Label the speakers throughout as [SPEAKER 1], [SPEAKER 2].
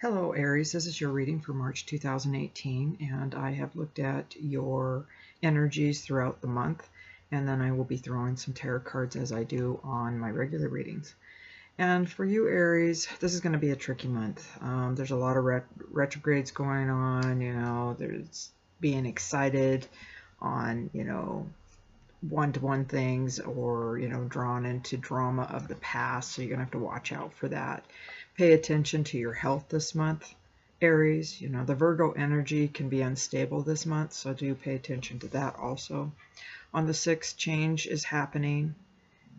[SPEAKER 1] Hello Aries, this is your reading for March 2018, and I have looked at your energies throughout the month, and then I will be throwing some tarot cards as I do on my regular readings. And for you Aries, this is going to be a tricky month. There's a lot of retrogrades going on, there's being excited on, one-to-one things, or drawn into drama of the past, so you're gonna have to watch out for that. Pay attention to your health this month, Aries. The Virgo energy can be unstable this month, so do pay attention to that also. On the 6th, change is happening.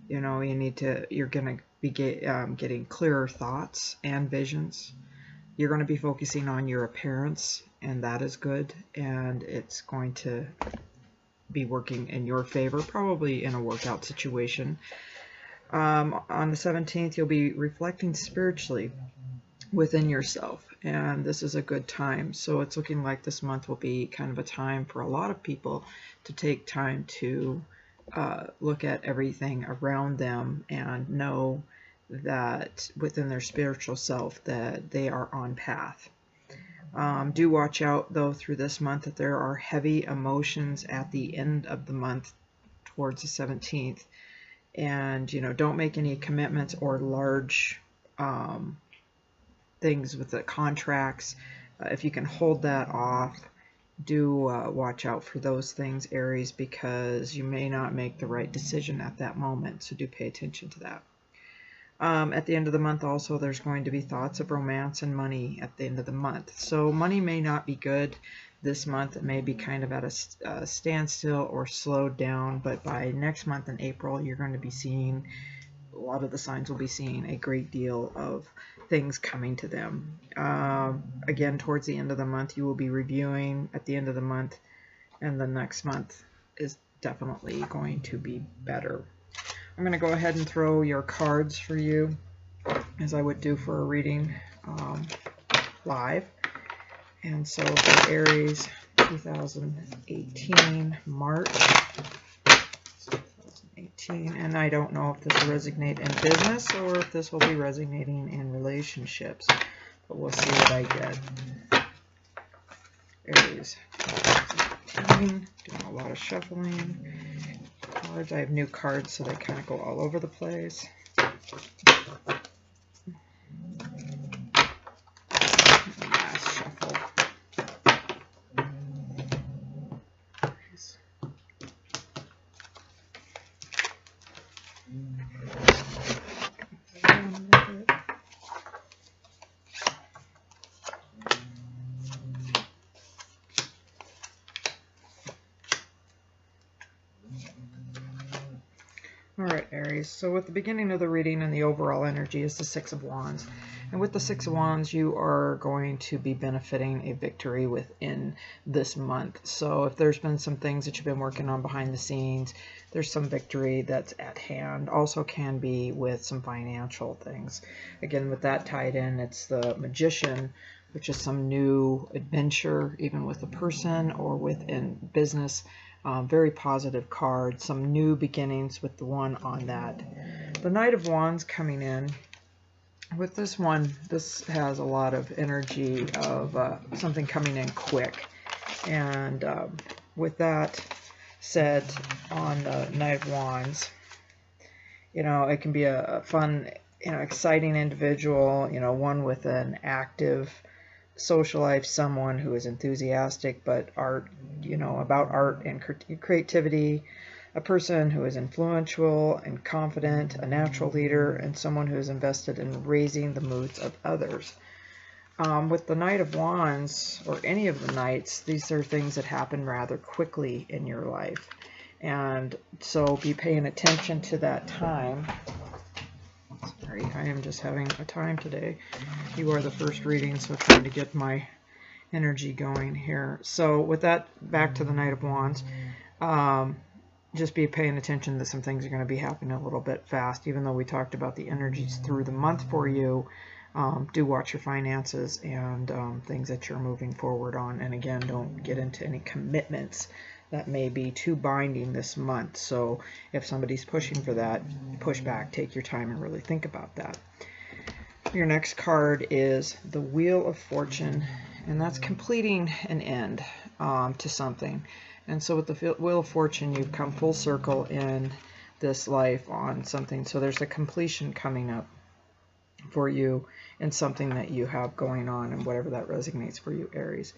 [SPEAKER 1] You're gonna be getting clearer thoughts and visions. You're going to be focusing on your appearance, and that is good, and it's going to be working in your favor, probably in a workout situation. On the 17th, you'll be reflecting spiritually within yourself, and this is a good time. So it's looking like this month will be kind of a time for a lot of people to take time to look at everything around them and know that within their spiritual self that they are on path. Do watch out though through this month that there are heavy emotions at the end of the month towards the 17th, and don't make any commitments or large things with the contracts. If you can hold that off, do watch out for those things, Aries, because you may not make the right decision at that moment, so do pay attention to that. At the end of the month also, there's going to be thoughts of romance and money at the end of the month. So money may not be good this month. It may be kind of at a standstill or slowed down, but by next month in April, you're going to be seeing, a lot of the signs will be seeing a great deal of things coming to them. Again, towards the end of the month, you will be reviewing at the end of the month, and the next month is definitely going to be better. I'm going to go ahead and throw your cards for you, as I would do for a reading live. And so for Aries 2018, March 2018, and I don't know if this will resonate in business or if this will be resonating in relationships, but we'll see what I get. Aries 2018, doing a lot of shuffling. Cards. I have new cards, so they kind of go all over the place. Last shuffle. Alright, Aries, so with the beginning of the reading and the overall energy is the 6 of Wands. And with the 6 of Wands, you are going to be benefiting a victory within this month. So if there's been some things that you've been working on behind the scenes, there's some victory that's at hand. Also can be with some financial things. Again, with that tied in, it's the Magician, which is some new adventure, even with a person or within business. Very positive card, some new beginnings with the one on that. The Knight of Wands coming in. With this one, this has a lot of energy of something coming in quick. And with that said, on the Knight of Wands, it can be a fun, exciting individual, one with an active social life, someone who is enthusiastic but about art and creativity, a person who is influential and confident, a natural leader, and someone who is invested in raising the moods of others. With the Knight of Wands, or any of the Knights, these are things that happen rather quickly in your life, and so be paying attention to that time. Sorry, I am just having a time today. You are the first reading, so trying to get my energy going here. So with that, back to the Knight of Wands, just be paying attention that some things are going to be happening a little bit fast. Even though we talked about the energies through the month for you, do watch your finances and things that you're moving forward on. And again, don't get into any commitments that may be too binding this month. So if somebody's pushing for that, push back, take your time and really think about that. Your next card is the Wheel of Fortune, and that's completing an end to something. And so with the Wheel of Fortune, you've come full circle in this life on something. So there's a completion coming up for you in something that you have going on, and whatever that resonates for you, Aries.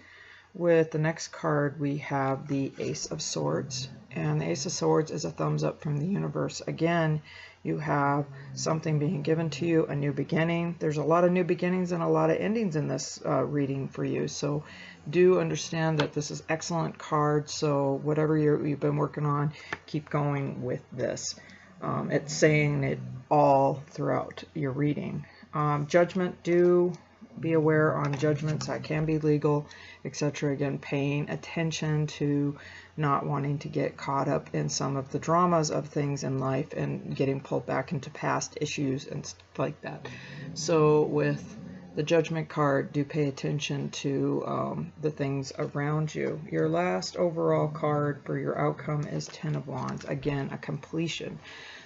[SPEAKER 1] With the next card, we have the Ace of Swords, and the Ace of Swords is a thumbs up from the universe. Again, you have something being given to you, a new beginning. There's a lot of new beginnings and a lot of endings in this reading for you, so do understand that this is excellent card. So whatever you've been working on, keep going with this. It's saying it all throughout your reading. Judgment, do be aware on judgments that can be legal, etc. Again, paying attention to not wanting to get caught up in some of the dramas of things in life and getting pulled back into past issues and stuff like that. So with the Judgment card, do pay attention to the things around you. Your last overall card for your outcome is Ten of Wands. Again, a completion.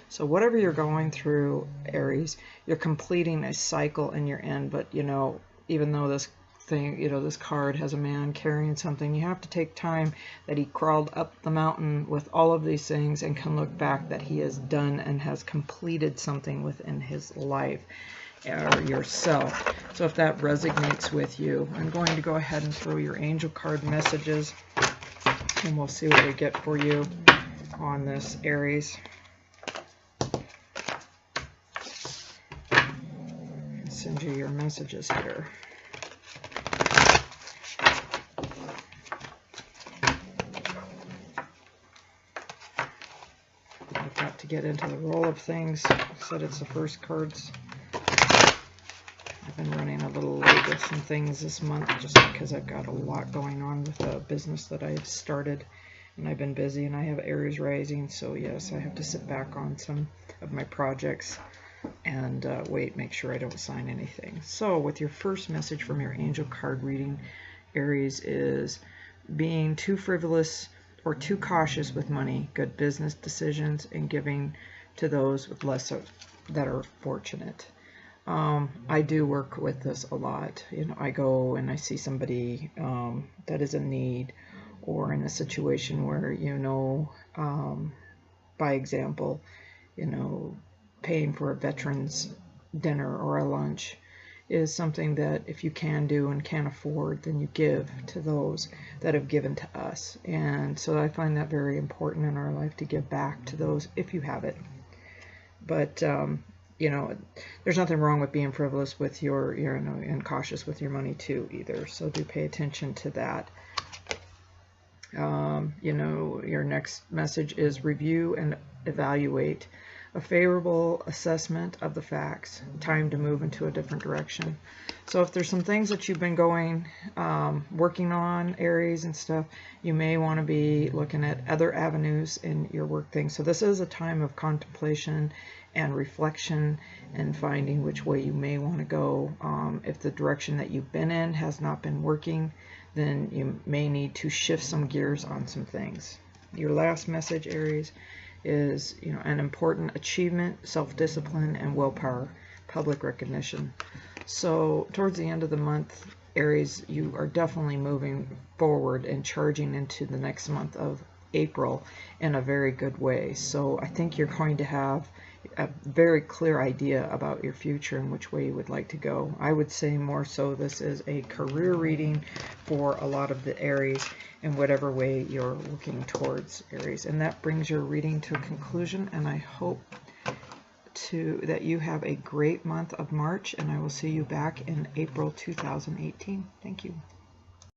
[SPEAKER 1] So whatever you're going through, Aries, you're completing a cycle in your end. But, you know, even though this thing, you know, this card has a man carrying something, you have to take time that he crawled up the mountain with all of these things and can look back that he has done and has completed something within his life or yourself. So if that resonates with you, I'm going to go ahead and throw your angel card messages, and we'll see what we get for you on this, Aries. Send you your messages here. I've got to get into the roll of things. I said it's the first cards. I've been running a little late with some things this month just because I've got a lot going on with a business that I've started, and I've been busy, and I have Aries rising, so yes, I have to sit back on some of my projects and make sure I don't sign anything. So with your first message from your angel card reading, Aries, is being too frivolous or too cautious with money, good business decisions, and giving to those with less that are fortunate. I do work with this a lot. You know, I go and I see somebody that is in need, or in a situation where, you know, by example, you know, paying for a veteran's dinner or a lunch is something that if you can do and can afford, then you give to those that have given to us. And so I find that very important in our life, to give back to those if you have it. But you know, there's nothing wrong with being frivolous with your, you know, and cautious with your money too either. So do pay attention to that. You know, your next message is review and evaluate. A favorable assessment of the facts. Time to move into a different direction. So if there's some things that you've been working on, Aries, and stuff, you may want to be looking at other avenues in your work things. So this is a time of contemplation and reflection and finding which way you may want to go. If the direction that you've been in has not been working, then you may need to shift some gears on some things. Your last message, Aries, is, you know, an important achievement, self-discipline, and willpower, public recognition. So towards the end of the month, Aries, you are definitely moving forward and charging into the next month of April in a very good way. So I think you're going to have a very clear idea about your future and which way you would like to go. I would say more so this is a career reading for a lot of the Aries in whatever way you're looking towards, Aries. And that brings your reading to a conclusion, and I hope that you have a great month of March, and I will see you back in April 2018. Thank you.